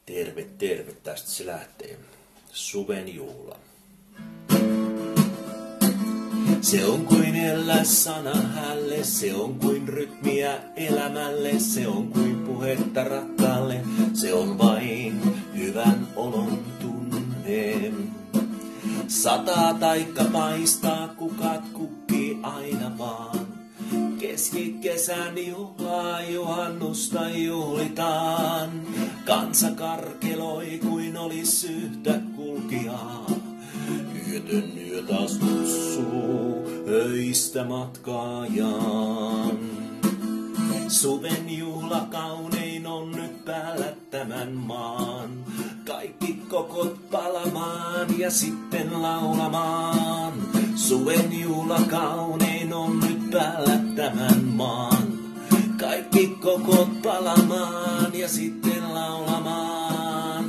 Terve, terve. Tästä se lähtee. Suven juhla. Se on kuin elää sana hälle, se on kuin rytmiä elämälle, se on kuin puhetta rakkaalle, se on vain hyvän olon tunne. Sataa taikka paistaa, kukat kukkii aina vaan. Keskikesän juhlaa juhannusta juhlitaan. Kansa karkeloi kuin olis yhtä kulkijaa. Yötön yö taas kutsuu öistä matkaajaan. Suven juhla kaunein on nyt päällä tämän maan. Kaikki kokot palamaan ja sitten laulamaan. Suven juhla kaunein on nyt päällä tämän maan. Kaikki kokot palamaan ja sitten laulamaan.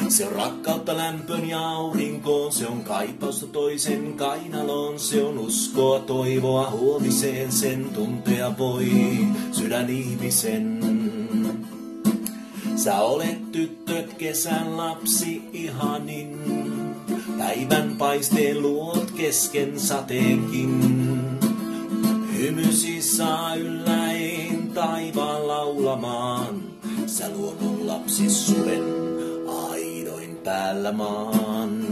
Se on rakkautta lämpön ja aurinkoon, se on kaipausta toisen kainaloon, se on uskoa, toivoa huomiseen, sen tuntea voi sydän ihmisen. Sä olet tyttö, kesän lapsi ihanin, päivän paisteen luot kesken sateenkin. Hymysi saa ylläin taivaan laulamaan, sä luonnon lapsi suven aidoin päällä maan.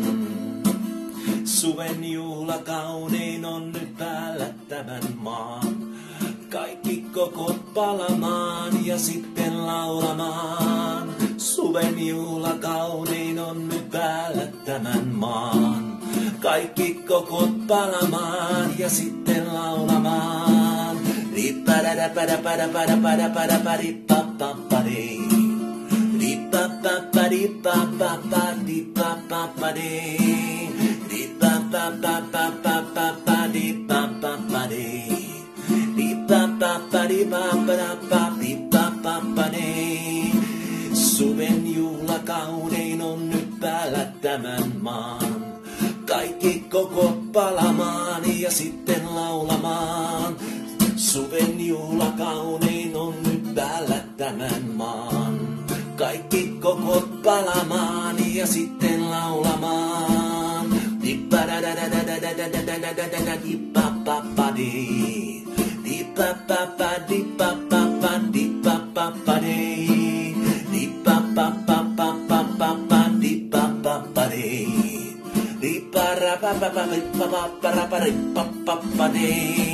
Suven juhla kaunein on nyt päällä tämän maan. Kaikki kokot palamaan ja sitten laulamaan. Suven juhla kaunein on nyt päällä tämän maan. Kaikki kokot palamaan ja sitten laulamaan. Suven juhla kaunein on nyt päällä tämän maan. Kaikki kokot palamaan ja sitten laulamaan. Suven juhla kaunein on nyt päällä tämän maan. Kaikki kokot palamaan ja sitten laulamaan. Di